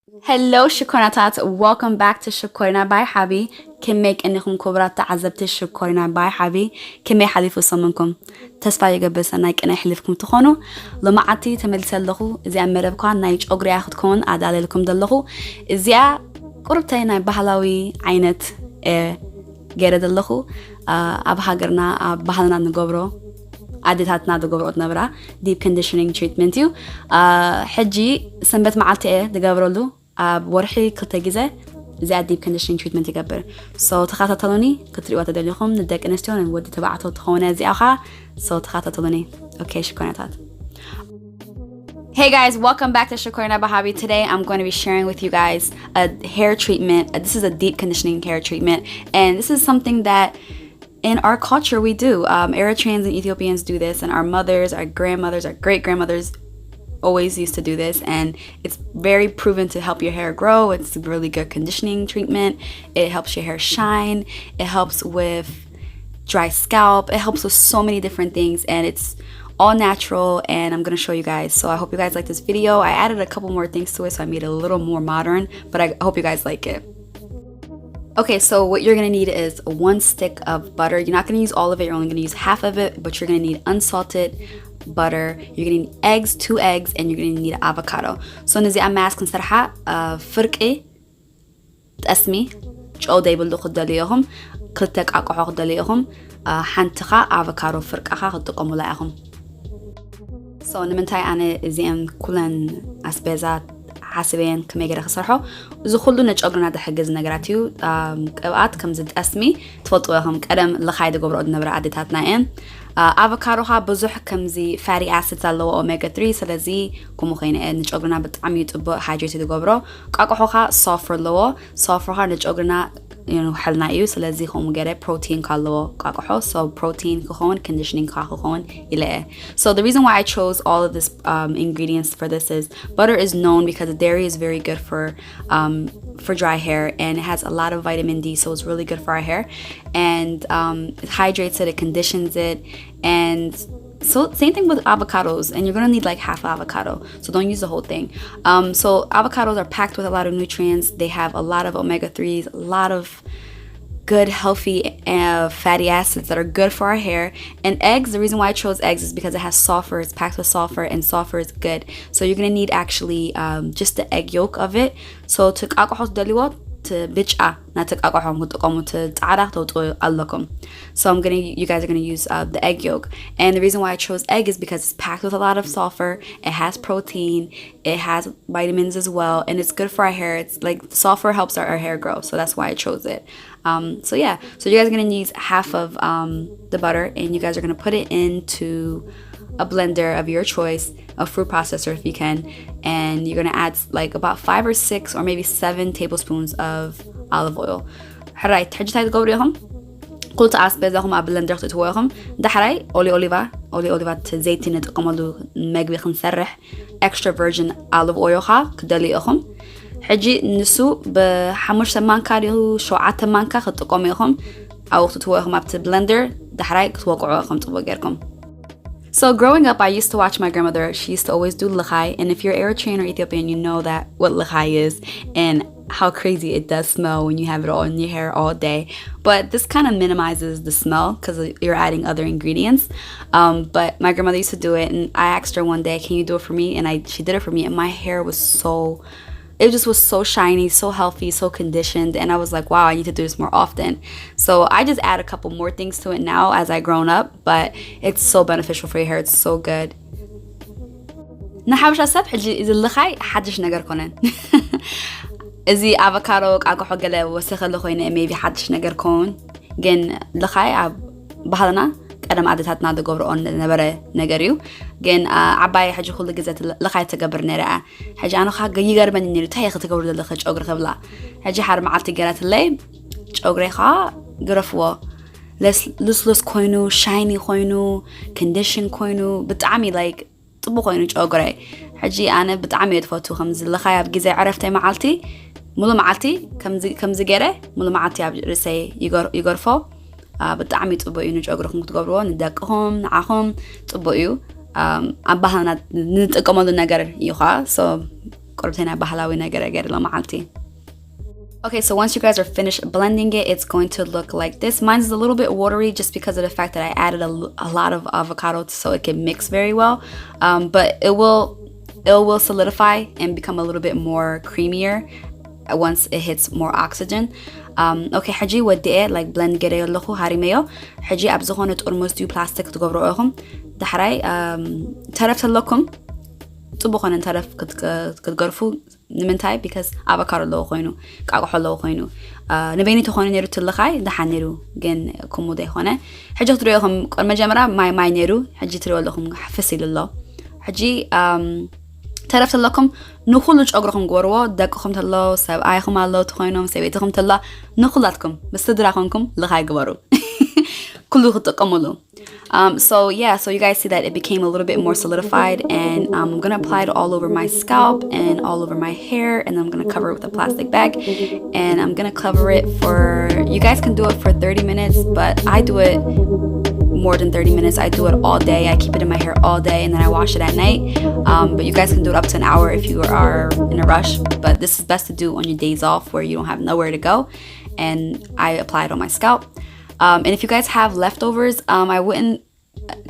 Hello Shukonatat, welcome back to Shukorina by Habi. Can make anything kubrat ta'azabti Shukorina by Habi. Can make halifu someonkum. Tasfa yagabes and like and halifkum tukhonu. Loma'ati tamil lahu. Is ya merabkan naich ogri akhudkon adalilkum dallahu. Is ya qurubtayna bahalawi aynet gera dallahu. Abhagarna bahalna nagobro. عادتنا دقبرات نبرة deep conditioning treatment يو حجي سنبت معلتي دقبرلو بورحي كلتا جزء زي deep conditioning treatment يقبر so تخاطة طلوني كتري وقت دليلهم ندك انستيون نودي تبعته تخونا زي أخا so تخاطة طلوني okay شكرا تات. Hey guys, welcome back to Shakorina Bahabi. Today I'm going to be sharing with you guys a hair treatment. This is a deep conditioning hair treatment, and this is something that in our culture we do. Eritreans and Ethiopians do this, and our mothers, our grandmothers, our great-grandmothers always used to do this, and it's very proven to help your hair grow. It's a really good conditioning treatment. It helps your hair shine. It helps with dry scalp. It helps with so many different things, and it's all natural, and I'm going to show you guys. So I hope you guys like this video. I added a couple more things to it, so I made it a little more modern, but I hope you guys like it. Okay, so what you're gonna need is 1 stick of butter. You're not gonna use all of it, you're only gonna use half of it, but you're gonna need unsalted butter. You're gonna need eggs, 2 eggs, and you're gonna need avocado. So نزي أماس كنسرحة فرقة تقسمي جو دايبلو خداليهم كلتك أقعو خداليهم حنتخا avocado فرقة خدقوا ملاهم. So نمنتاي أنا زين كلن أسبازات حاسبين كم يجري خسرحه زخلو نجأجرنا ده حجز نجراتيو أوقات كم زد اسمي تفضلهم كرم لخايد جبر أدنى برعدتها إن أفوكادوها بزح كم زي fatty acids اللي هو omega 3 سلزي كم خينا نجأجرنا بتعميت hydrated جبره كأكحوها صفر لوا صفرها نجأجرنا حلنا إيو سلزي خم جري protein كالوا كأكحو so protein كخون conditioning كخون إلى. So the reason why I chose all of this ingredients for this is butter is known because the dairy is very good for dry hair, and it has a lot of vitamin D, so it's really good for our hair, and it hydrates it, it conditions it, and so same thing with avocados, and you're gonna need like half avocado, so don't use the whole thing. So avocados are packed with a lot of nutrients. They have a lot of omega 3s, a lot of good healthy fatty acids that are good for our hair. And eggs, the reason why I chose eggs is because it has sulfur. It's packed with sulfur, and sulfur is good, so you're gonna need actually just the egg yolk of it. So to to bitcha not to so you guys are gonna use the egg yolk, and the reason why I chose egg is because it's packed with a lot of sulfur. It has protein, it has vitamins as well, and it's good for our hair. It's like sulfur helps our hair grow, so that's why I chose it. So yeah, so you guys are gonna use half of the butter, and you guys are gonna put it into a blender of your choice, a fruit processor if you can, and you're gonna add like about 5 or 6 or maybe 7 tablespoons of olive oil. حراي تحجي تاي تقوريهم قلت أسبزهم بلندر تتوهم ده حراي أوليفا تزيتي نتقملو مجبي خنسرح extra virgin olive oil خا كدليهم حجي نسو بحمش تمانكا اللي شوعات تمانكا خدتقوميهم أو تتوهم بلندر ده حراي توقعوهم تبغيركم. So growing up, I used to watch my grandmother. She used to always do l'chai, and if you're Eritrean or Ethiopian, you know that what l'chai is and how crazy it does smell when you have it all in your hair all day. But this kind of minimizes the smell because you're adding other ingredients. But my grandmother used to do it, and I asked her one day, "Can you do it for me?" And she did it for me, and my hair was it just was so shiny, so healthy, so conditioned, and I was like, wow, I need to do this more often. So I just add a couple more things to it now as I grown up, but it's so beneficial for your hair. It's so good. نحاول الصبح إذا اللخاي حدش نجار كونن إذا avocado أقحو جلا وسخ اللخوينة maybe حدش نجار كون جن اللخاي بحالنا أنا عادتنا ده جبر أن نبرة نجاريو جن عباية حاجة كل جزء لخاي تجبر نرأة حاجة أنا خا جيجر من النيرو تهي تجبر لخاج أجر قبلا حاجة حرم على تجارة الليل أجر خا جرفوا لس كوينو shiny كوينو condition كوينو بتعمي like طبو كوينو أجره حاجة أنا بتعمي دفعتو خمس لخاي بجزء عرفتي معلتي ملو معلتي كم زجرة ملو معلتي عبرسي يجرفوا بتعمي تبقى ينج أجرهم تجبروا ندقهم نعهم تبقوا عبها نتقملوا النجار يخا so قربتنا بحلاوي نجر لمعلتي. Okay, so once you guys are finished blending it, it's going to look like this. Mine is a little bit watery just because of the fact that I added a lot of avocado so it can mix very well. But it will solidify and become a little bit more creamier once it hits more oxygen. Okay, حجي ودي like blend كده يلخو هاريميو. حجي أبزخونة أرمز ديو بلاستيك تجبروا أخم. دحري تعرفت لكم طبقنا تعرف كتجرفوا نمنتاي because avocado لو خينو كأقو حلو خينو. نبيني تخوني نيرو تلخاي دحن نيرو جن كمودة خانة. حجي تروي أخم المجمرة ماي نيرو. حجي تروي لكم حفصيل الله. حجي تعرفت لكم نخلج أجركم جوروا دقكم تلا سبعيكم الله تخينهم سبيتكم تلا نخلتكم بس تدركمكم لخاي جورو كله تقملوا. So yeah, so you guys see that it became a little bit more solidified, and I'm gonna apply it all over my scalp and all over my hair, and I'm gonna cover it with a plastic bag, and I'm gonna cover it for, you guys can do it for 30 minutes, but I do it more than 30 minutes. I do it all day. I keep it in my hair all day, and then I wash it at night. But you guys can do it up to an hour if you are in a rush, but this is best to do on your days off where you don't have nowhere to go. And I apply it on my scalp. And if you guys have leftovers, I wouldn't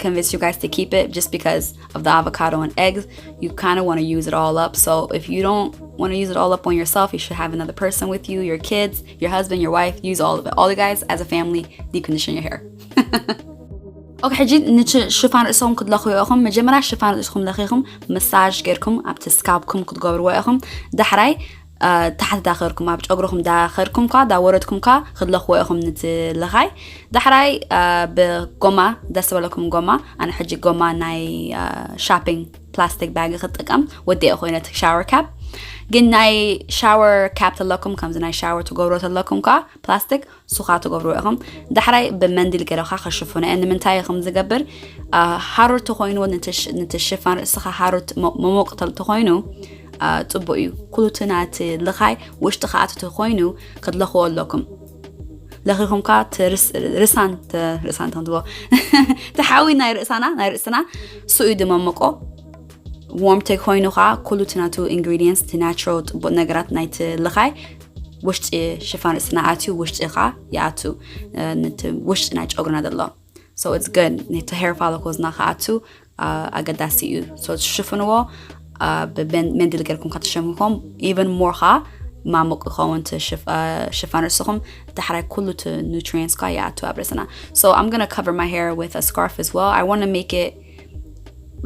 convince you guys to keep it just because of the avocado and eggs. You kind of want to use it all up. So if you don't want to use it all up on yourself, you should have another person with you, your kids, your husband, your wife. Use all of it. All you guys as a family deep condition your hair. اوكي حجي نتش شفان رأسهم كد لخوياهم مجمرة شفان رأسهم لخيهم مساج جيركم ابت سكابكم كد جبروياهم دحري تحت داخلكم ابت أجرهم داخلكم كا داورتكم كا خد لخوياهم نت لخاي دحري بقمة دسوا لكم قمة أنا حجي قمة ناي shopping plastic bag خدتكم ودي أخوينا shower cap جناي shower cap تلقم كم زناي shower تجبروا تلقم كا plastic سخات تجبروياهم دحري بمنديل كده خشفونا إن من تاي خمسة جبر حارو تخوينو نتشفان السخا حارو ممقتل تخوينو تبقيو كل تنات لخاي وش تخات تخوينو قد لخو لكم لخيكم كات رسان تندوا تحاول ناي رسنا سويد ممقو warm تخوينو خا كل تناتو ingredients natural تبقى نجارات نايت لخاي وش شفان رسنا عاتو وش خا ياتو وش نايت أجرنا دللا so it's good نت hair follicles نخاتو أقداسيو so شفنوا بمنديل جركم كاتشمكم even more خا ما مقخون شفان رسخم تحرك كله nutrients كاياتو أبرسنا so I'm gonna cover my hair with a scarf as well. I want to make it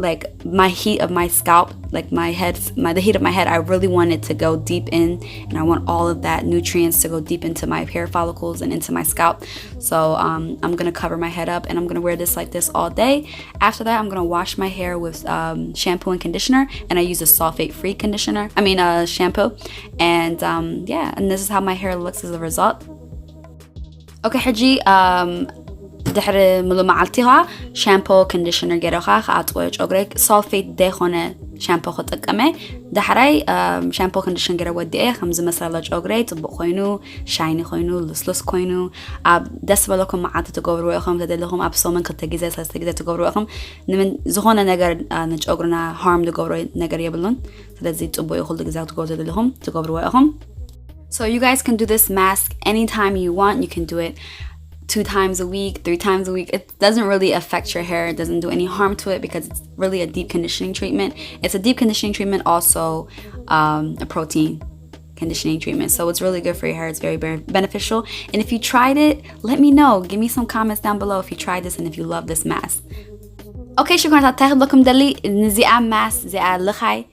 like my heat of my scalp, like the heat of my head, I really want it to go deep in, and I want all of that nutrients to go deep into my hair follicles and into my scalp. So I'm gonna cover my head up, and I'm gonna wear this like this all day. After that, I'm gonna wash my hair with shampoo and conditioner, and I use a sulfate-free shampoo. And yeah, and this is how my hair looks as a result. Okay, حجي دحر ملو معلتها شامبو كونديشنر جرخا خاطويج أجرك سولفيت دخونه شامبو خطقمه دحري شامبو كونديشنر جرا وديه خمسة مثلا أجري تبقى خينو شايني خينو لسلس خينو أب دس بالكم معات تجبروا أخم تدلهم أب سومن كتجهز تجهز تجبروا أخم نمن زخونه نجار نج أجرنا harm تجبروا نجار يبلون تدزيد تبقى يخل تجهز تجبروا تجبروا أخم. So you guys can do this mask anytime you want. You can do it 2 times a week, 3 times a week. It doesn't really affect your hair. It doesn't do any harm to it because it's really a deep conditioning treatment. It's a deep conditioning treatment, also a protein conditioning treatment. So it's really good for your hair. It's very, very beneficial. And if you tried it, let me know. Give me some comments down below if you tried this and if you love this mask. Okay, شكرا تاخد لكم دلي نزيع ماس زيع لخاي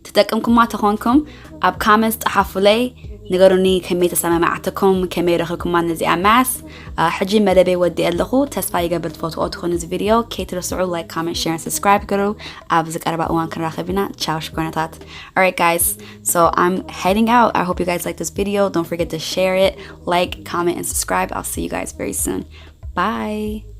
تتقمكم ما تخونكم اب comments تحفلي نقروني كمية سما معتكم كمية رخلكم ما نزيع ماس حجي مدبي ودي اللخو تسفاي قبل فوتو أدخل نزي فيديو كي ترسعوا like comment share and subscribe قروا أبزك أربع وان كان راخبنا تشاو شكرا تات. Alright guys, so I'm heading out. I hope you guys like this video. Don't forget to share it, like, comment and subscribe. I'll see you guys very soon. Bye.